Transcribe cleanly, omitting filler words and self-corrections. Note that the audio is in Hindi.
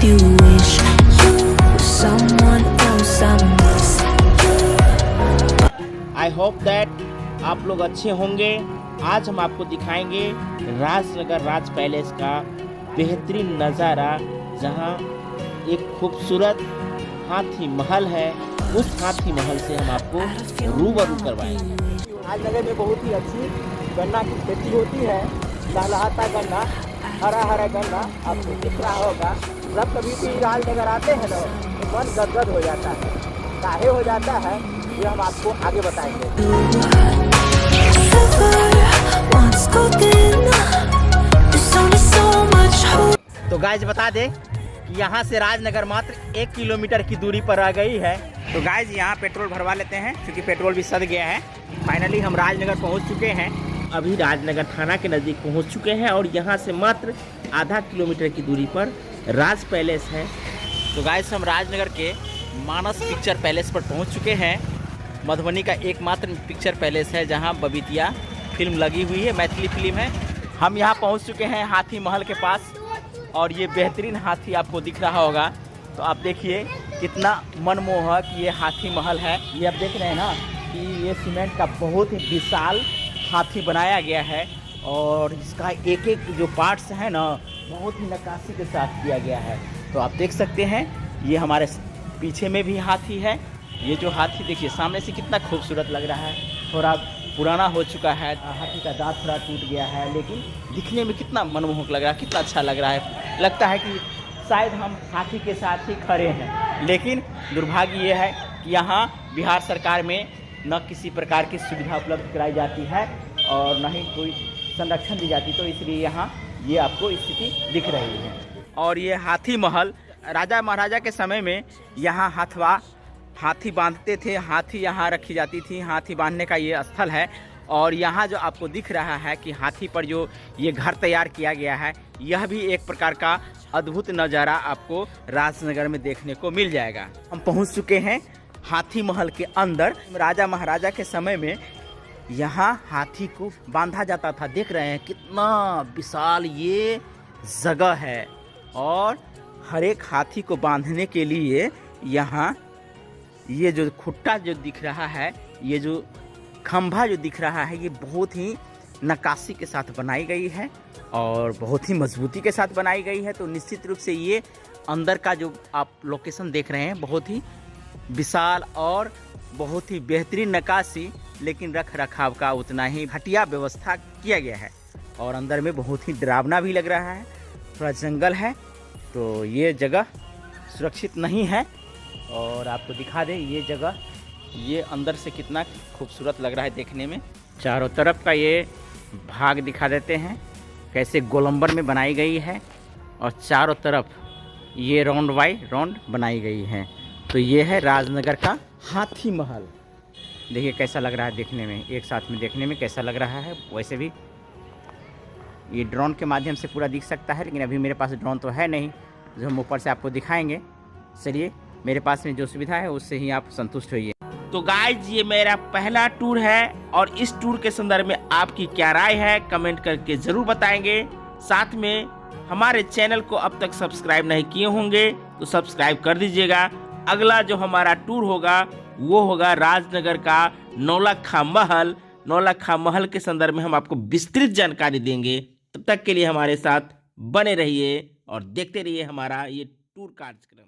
you wish you were someone else. I miss I hope that आप लोग अच्छे होंगे। आज हम आपको दिखाएंगे राजनगर राज पैलेस का बेहतरीन नज़ारा, जहां एक खूबसूरत हाथी महल है। उस हाथी महल से हम आपको रूबरू करवाएंगे। राजनगर में बहुत ही अच्छी गन्ना की खेती होती है। लहलहाता गन्ना, हरा हरा गन्ना आपको दिख रहा होगा। जब कभी भी राजनगर आते हैं ना तो मन गदगद हो जाता है। काहे हो जाता है ये हम आपको आगे बताएंगे। once golden. There's only so much hope. तो गाइज बता दें कि यहाँ से राजनगर मात्र 1 किलोमीटर की दूरी पर आ गई है। तो गाइज यहाँ पेट्रोल भरवा लेते हैं क्योंकि पेट्रोल भी सध गया है। फाइनली हम राजनगर पहुँच चुके हैं। अभी राजनगर थाना के नज़दीक पहुंच चुके हैं और यहाँ से मात्र आधा किलोमीटर की दूरी पर राज पैलेस है। तो गाइज हम राजनगर के मानस पिक्चर पैलेस पर पहुँच चुके हैं। मधुबनी का एकमात्र पिक्चर पैलेस है जहाँ बबीतिया फिल्म लगी हुई है, मैथिली फिल्म है। हम यहाँ पहुँच चुके हैं हाथी महल के पास और ये बेहतरीन हाथी आपको दिख रहा होगा। तो आप देखिए कितना मनमोहक ये हाथी महल है। ये आप देख रहे हैं ना कि ये सीमेंट का बहुत ही विशाल हाथी बनाया गया है और इसका एक एक जो पार्ट्स है ना बहुत ही नक्काशी के साथ किया गया है। तो आप देख सकते हैं ये हमारे पीछे में भी हाथी है। ये जो हाथी देखिए सामने से कितना खूबसूरत लग रहा है। थोड़ा पुराना हो चुका है, हाथी का दांत थोड़ा टूट गया है, लेकिन दिखने में कितना मनमोहक लग रहा है, कितना अच्छा लग रहा है। लगता है कि शायद हम हाथी के साथ ही खड़े हैं। लेकिन दुर्भाग्य ये है कि यहाँ बिहार सरकार में न किसी प्रकार की सुविधा उपलब्ध कराई जाती है और न ही कोई संरक्षण दी जाती, तो इसलिए यहाँ ये आपको स्थिति दिख रही है। और ये हाथी महल राजा महाराजा के समय में यहाँ हाथी बांधते थे, हाथी यहाँ रखी जाती थी। हाथी बांधने का ये स्थल है और यहाँ जो आपको दिख रहा है कि हाथी पर जो ये घर तैयार किया गया है, यह भी एक प्रकार का अद्भुत नज़ारा आपको राजनगर में देखने को मिल जाएगा। हम पहुँच चुके हैं हाथी महल के अंदर। राजा महाराजा के समय में यहाँ हाथी को बांधा जाता था। देख रहे हैं कितना विशाल ये जगह है और हर एक हाथी को बांधने के लिए यहाँ ये जो खुट्टा जो दिख रहा है, ये जो खंभा जो दिख रहा है, ये बहुत ही नक्काशी के साथ बनाई गई है और बहुत ही मजबूती के साथ बनाई गई है। तो निश्चित रूप से ये अंदर का जो आप लोकेशन देख रहे हैं बहुत ही विशाल और बहुत ही बेहतरीन नक्काशी, लेकिन रख रखाव का उतना ही घटिया व्यवस्था किया गया है। और अंदर में बहुत ही डरावना भी लग रहा है, थोड़ा जंगल है, तो ये जगह सुरक्षित नहीं है। और आपको दिखा दें ये जगह, ये अंदर से कितना खूबसूरत लग रहा है देखने में। चारों तरफ का ये भाग दिखा देते हैं कैसे गोलंबर में बनाई गई है और चारों तरफ ये राउंड बाई राउंड बनाई गई है। तो ये है राजनगर का हाथी महल। देखिए कैसा लग रहा है देखने में, एक साथ में देखने में कैसा लग रहा है। वैसे भी ये ड्रोन के माध्यम से पूरा दिख सकता है, लेकिन अभी मेरे पास ड्रोन तो है नहीं जो हम ऊपर से आपको दिखाएंगे। चलिए मेरे पास में जो सुविधा है उससे ही आप संतुष्ट होइए। तो गाइज ये मेरा पहला टूर है और इस टूर के संदर्भ में आपकी क्या राय है कमेंट करके जरूर बताएंगे। साथ में हमारे चैनल को अब तक सब्सक्राइब नहीं किए होंगे तो सब्सक्राइब कर दीजिएगा। अगला जो हमारा टूर होगा वो होगा राजनगर का नौलखा महल। नौलखा महल के संदर्भ में हम आपको विस्तृत जानकारी देंगे। तब तक के लिए हमारे साथ बने रहिए और देखते रहिए हमारा ये टूर कार्यक्रम।